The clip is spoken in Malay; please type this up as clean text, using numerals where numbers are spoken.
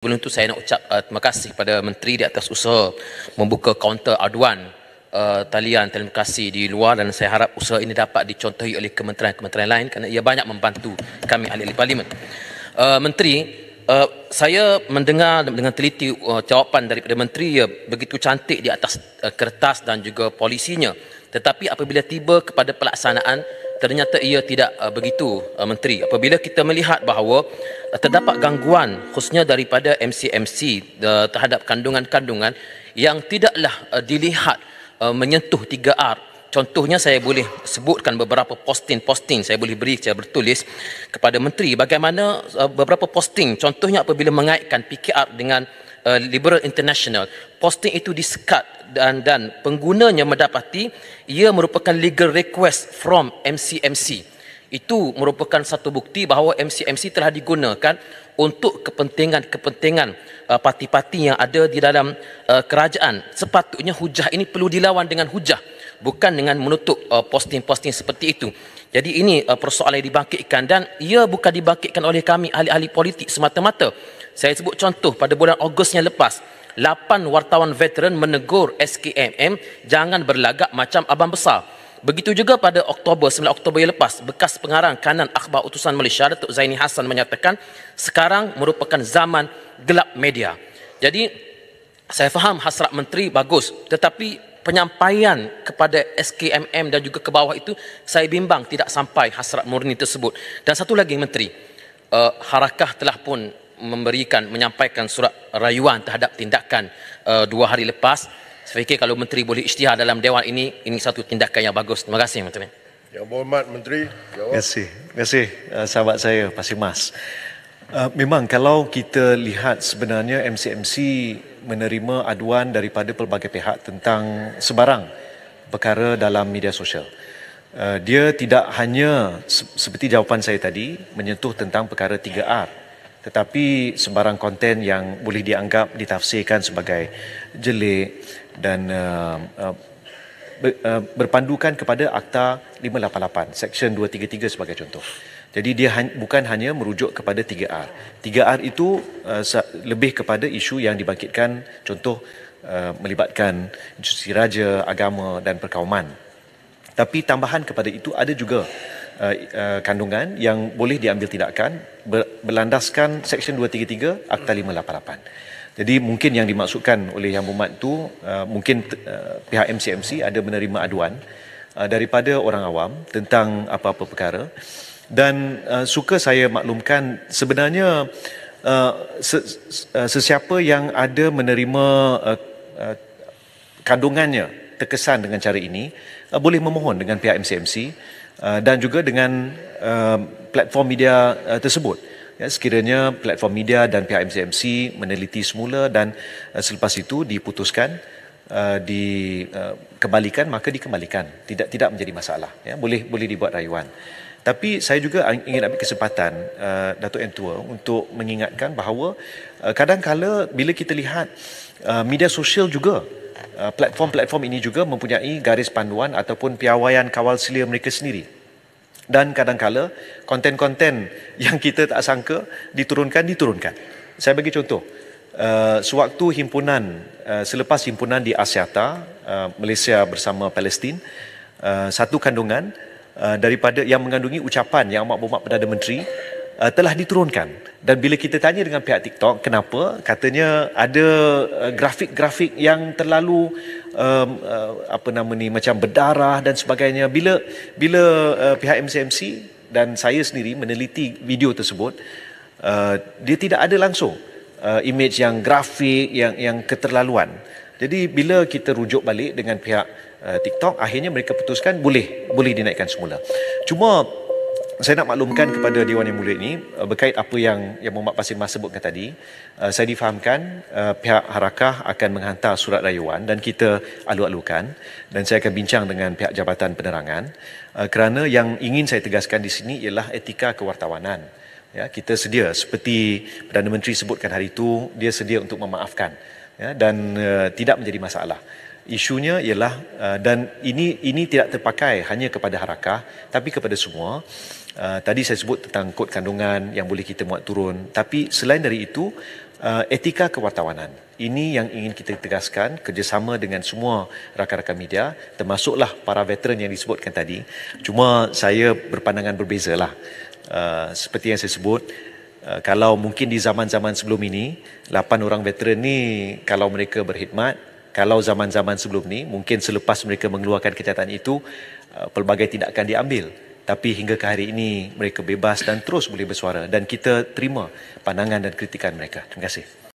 Sebelum itu saya nak ucap terima kasih kepada Menteri di atas usaha membuka kaunter aduan talian telekomunikasi di luar, dan saya harap usaha ini dapat dicontohi oleh kementerian-kementerian lain kerana ia banyak membantu kami ahli-ahli parlimen. Menteri, saya mendengar dengan teliti jawapan daripada Menteri. Ia begitu cantik di atas kertas dan juga polisinya, tetapi apabila tiba kepada pelaksanaan ternyata ia tidak begitu, Menteri. Apabila kita melihat bahawa terdapat gangguan khususnya daripada MC-MC terhadap kandungan-kandungan yang tidaklah dilihat menyentuh 3R. Contohnya saya boleh sebutkan beberapa posting, saya boleh beri secara bertulis kepada Menteri bagaimana beberapa posting, contohnya apabila mengaitkan PKR dengan Liberal International, posting itu disekat dan penggunanya mendapati ia merupakan legal request from MC-MC. Itu merupakan satu bukti bahawa MC-MC telah digunakan untuk kepentingan parti-parti yang ada di dalam kerajaan. Sepatutnya hujah ini perlu dilawan dengan hujah, bukan dengan menutup posting-posting seperti itu. Jadi ini persoalan yang dibangkitkan, dan ia bukan dibangkitkan oleh kami ahli-ahli politik semata-mata. Saya sebut contoh, pada bulan Ogos yang lepas, 8 wartawan veteran menegur SKMM jangan berlagak macam abang besar. Begitu juga pada 9 Oktober yang lepas, bekas pengarang kanan Akhbar Utusan Malaysia Datuk Zaini Hassan menyatakan sekarang merupakan zaman gelap media. Jadi saya faham hasrat Menteri bagus, tetapi penyampaian kepada SKMM dan juga ke bawah itu saya bimbang tidak sampai hasrat murni tersebut. Dan satu lagi Menteri, Harakah telah pun menyampaikan surat rayuan terhadap tindakan 2 hari lepas. Saya fikir kalau Menteri boleh isytihar dalam Dewan ini satu tindakan yang bagus. Terima kasih Menteri. Yang Berhormat Menteri, jawab. Terima kasih sahabat saya Pak Simas. Memang kalau kita lihat sebenarnya MC-MC menerima aduan daripada pelbagai pihak tentang sebarang perkara dalam media sosial. Dia tidak hanya seperti jawapan saya tadi menyentuh tentang perkara 3R, tetapi sebarang konten yang boleh dianggap ditafsirkan sebagai jelek dan berpandukan kepada Akta 588, Seksyen 233 sebagai contoh. Jadi dia bukan hanya merujuk kepada 3R. 3R itu lebih kepada isu yang dibangkitkan, contoh melibatkan institusi raja, agama dan perkauman. Tapi tambahan kepada itu ada juga kandungan yang boleh diambil tindakan berlandaskan Seksyen 233 Akta 588. Jadi mungkin yang dimaksudkan oleh Yang Berhormat itu mungkin pihak MC-MC ada menerima aduan daripada orang awam tentang apa-apa perkara, dan suka saya maklumkan sebenarnya sesiapa yang ada menerima kandungannya terkesan dengan cara ini boleh memohon dengan pihak MC-MC dan juga dengan platform media tersebut. Ya, sekiranya platform media dan pihak MC-MC meneliti semula dan selepas itu diputuskan dikembalikan, maka dikembalikan, tidak menjadi masalah. Ya, boleh dibuat rayuan. Tapi saya juga ingin ambil kesempatan Datuk Yang Tua untuk mengingatkan bahawa kadang-kala bila kita lihat media sosial juga, platform-platform ini juga mempunyai garis panduan ataupun piawaian kawal selia mereka sendiri. Dan kadang-kala konten-konten yang kita tak sangka diturunkan. Saya bagi contoh, sewaktu selepas himpunan di Axiata, Malaysia bersama Palestin, satu kandungan daripada yang mengandungi ucapan Yang Amat Berhormat Perdana Menteri telah diturunkan. Dan bila kita tanya dengan pihak TikTok kenapa, katanya ada grafik-grafik yang terlalu macam berdarah dan sebagainya. Bila pihak MC-MC dan saya sendiri meneliti video tersebut, dia tidak ada langsung image yang grafik yang keterlaluan. Jadi bila kita rujuk balik dengan pihak TikTok, akhirnya mereka putuskan boleh dinaikkan semula. Cuma saya nak maklumkan kepada Dewan Yang Mulia ini berkait apa yang Berhormat Pak Simas sebutkan tadi. Saya difahamkan pihak Harakah akan menghantar surat rayuan dan kita alu-alukan, dan saya akan bincang dengan pihak Jabatan Penerangan kerana yang ingin saya tegaskan di sini ialah etika kewartawanan. Ya, kita sedia seperti Perdana Menteri sebutkan hari itu, dia sedia untuk memaafkan, ya, dan tidak menjadi masalah. Isunya ialah dan ini tidak terpakai hanya kepada Harakah tapi kepada semua. Tadi saya sebut tentang kod kandungan yang boleh kita muat turun, tapi selain dari itu etika kewartawanan. Ini yang ingin kita tegaskan kerjasama dengan semua rakan-rakan media, termasuklah para veteran yang disebutkan tadi. Cuma saya berpandangan berbezalah. Seperti yang saya sebut, kalau mungkin di zaman-zaman sebelum ini, 8 orang veteran ni kalau mereka berkhidmat, kalau zaman-zaman sebelum ni, mungkin selepas mereka mengeluarkan kenyataan itu, pelbagai tindakan diambil. Tapi hingga ke hari ini, mereka bebas dan terus boleh bersuara. Dan kita terima pandangan dan kritikan mereka. Terima kasih.